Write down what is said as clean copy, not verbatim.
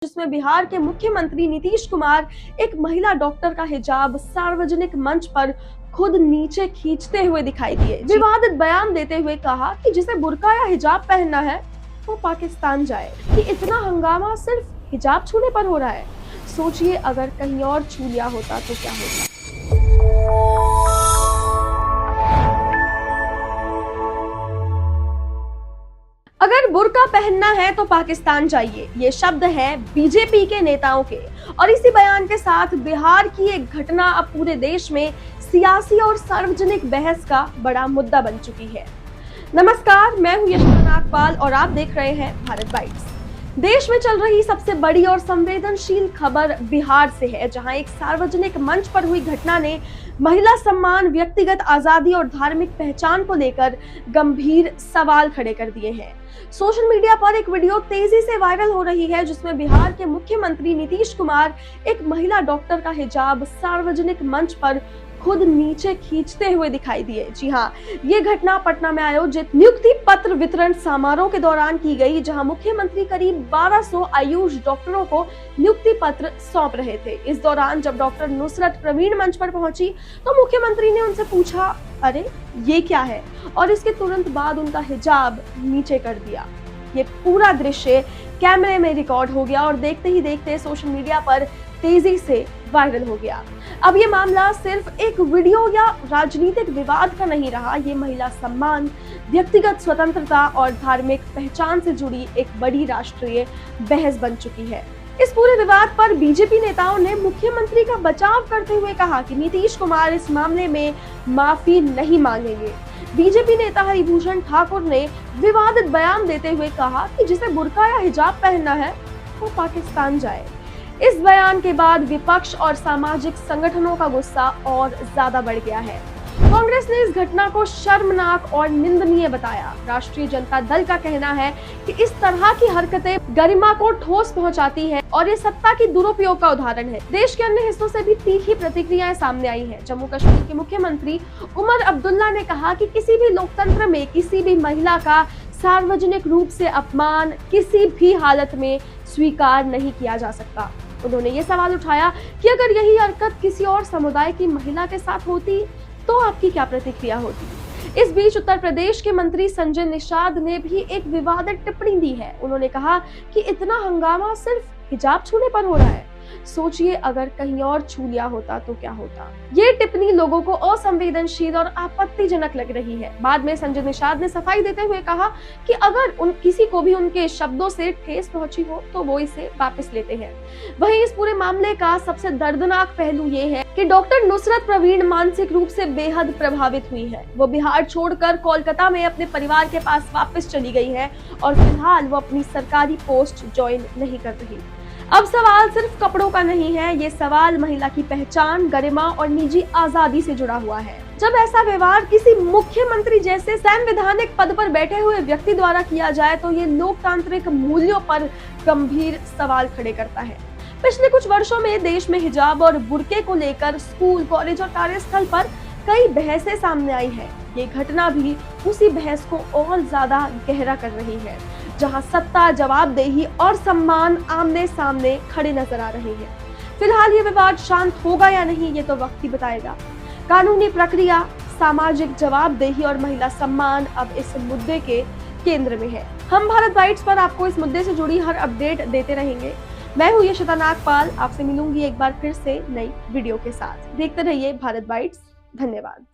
जिसमें बिहार के मुख्यमंत्री नीतीश कुमार एक महिला डॉक्टर का हिजाब सार्वजनिक मंच पर खुद नीचे खींचते हुए दिखाई दिए। विवादित बयान देते हुए कहा कि जिसे बुर्का या हिजाब पहनना है वो पाकिस्तान जाए। कि इतना हंगामा सिर्फ हिजाब छूने पर हो रहा है। सोचिए अगर कहीं और छू लिया होता तो क्या होता। अगर बुर्का पहनना है तो पाकिस्तान जाइए, ये शब्द है बीजेपी के नेताओं के। और इसी बयान के साथ बिहार की एक घटना अब पूरे देश में सियासी और सार्वजनिक बहस का बड़ा मुद्दा बन चुकी है। नमस्कार, मैं हूं यशोदा नागपाल और आप देख रहे हैं भारत बाइट्स। देश में चल रही सबसे बड़ी और संवेदनशील खबर बिहार से है, जहां एक सार्वजनिक मंच पर हुई घटना ने महिला सम्मान, व्यक्तिगत आजादी और धार्मिक पहचान को लेकर गंभीर सवाल खड़े कर दिए हैं। सोशल मीडिया पर एक वीडियो तेजी से वायरल हो रही है, जिसमें बिहार के मुख्यमंत्री नीतीश कुमार एक महिला डॉक्टर का हिजाब सार्वजनिक मंच पर खुद नीचे खींचते हुए दिखाई दिए। जी हाँ, ये घटना पटना में आयोजित नियुक्ति पत्र वितरण समारोह के दौरान की गई, जहां मुख्यमंत्री करीब 1200 आयुष डॉक्टरों को नियुक्ति पत्र सौंप रहे थे। इस दौरान जब डॉक्टर नुसरत प्रवीण मंच पर पहुंची तो मुख्यमंत्री ने उनसे पूछा, अरे ये क्या है, और इसके तुरंत बाद उनका हिजाब नीचे कर दिया। ये पूरा दृश्य कैमरे में रिकॉर्ड हो गया और देखते ही देखते सोशल मीडिया पर तेजी से वायरल हो गया। अब ये मामला सिर्फ एक वीडियो या राजनीतिक विवाद का नहीं रहा, ये महिला सम्मान, व्यक्तिगत स्वतंत्रता और धार्मिक पहचान से जुड़ी एक बड़ी राष्ट्रीय बहस बन चुकी है। इस पूरे विवाद पर बीजेपी नेताओं ने मुख्यमंत्री का बचाव करते हुए कहा कि नीतीश कुमार इस मामले में माफी नहीं मांगेंगे। बीजेपी नेता हरिभूषण ठाकुर ने विवादित बयान देते हुए कहा कि जिसे बुर्का या हिजाब पहनना है वो पाकिस्तान जाए। इस बयान के बाद विपक्ष और सामाजिक संगठनों का गुस्सा और ज्यादा बढ़ गया है। कांग्रेस ने इस घटना को शर्मनाक और निंदनीय बताया। राष्ट्रीय जनता दल का कहना है कि इस तरह की हरकतें गरिमा को ठोस पहुंचाती हैं और ये सत्ता की दुरुपयोग का उदाहरण है। देश के अन्य हिस्सों से भी तीखी प्रतिक्रियाएं सामने आई हैं। जम्मू कश्मीर के मुख्यमंत्री उमर अब्दुल्ला ने कहा कि किसी भी लोकतंत्र में किसी भी महिला का सार्वजनिक रूप से अपमान किसी भी हालत में स्वीकार नहीं किया जा सकता। उन्होंने ये सवाल उठाया कि अगर यही हरकत किसी और समुदाय की महिला के साथ होती तो आपकी क्या प्रतिक्रिया होती। इस बीच उत्तर प्रदेश के मंत्री संजय निषाद ने भी एक विवादित टिप्पणी दी है। उन्होंने कहा कि इतना हंगामा सिर्फ हिजाब छूने पर हो रहा है। सोचिए अगर कहीं और छू लिया होता तो क्या होता। ये टिप्पणी लोगों को असंवेदनशील और आपत्तिजनक लग रही है। बाद में संजय निषाद ने सफाई देते हुए कहा कि अगर किसी को भी उनके शब्दों से ठेस पहुंची हो तो वो इसे वापस लेते हैं। वहीं इस पूरे मामले का सबसे दर्दनाक पहलू ये है कि डॉक्टर नुसरत प्रवीण मानसिक रूप से बेहद प्रभावित हुई है। वो बिहार छोड़कर कोलकाता में अपने परिवार के पास वापस चली गई है और फिलहाल वो अपनी सरकारी पोस्ट ज्वाइन नहीं कर रही। अब सवाल सिर्फ कपड़ों का नहीं है, ये सवाल महिला की पहचान, गरिमा और निजी आजादी से जुड़ा हुआ है। जब ऐसा व्यवहार किसी मुख्यमंत्री जैसे संवैधानिक पद पर बैठे हुए व्यक्ति द्वारा किया जाए तो ये लोकतांत्रिक मूल्यों पर गंभीर सवाल खड़े करता है। पिछले कुछ वर्षों में देश में हिजाब और बुर्के को लेकर स्कूल, कॉलेज और कार्यस्थल पर कई बहसें सामने आई है। ये घटना भी उसी बहस को और ज्यादा गहरा कर रही है, जहां सत्ता, जवाबदेही और सम्मान आमने सामने खड़े नजर आ रहे हैं। फिलहाल ये विवाद शांत होगा या नहीं, ये तो वक्त ही बताएगा। कानूनी प्रक्रिया, सामाजिक जवाबदेही और महिला सम्मान अब इस मुद्दे के केंद्र में है। हम भारत बाइट्स पर आपको इस मुद्दे से जुड़ी हर अपडेट देते रहेंगे। मैं हूँ यशोदा नागपाल, आपसे मिलूंगी एक बार फिर से नई वीडियो के साथ। देखते रहिए भारत बाइट्स। धन्यवाद।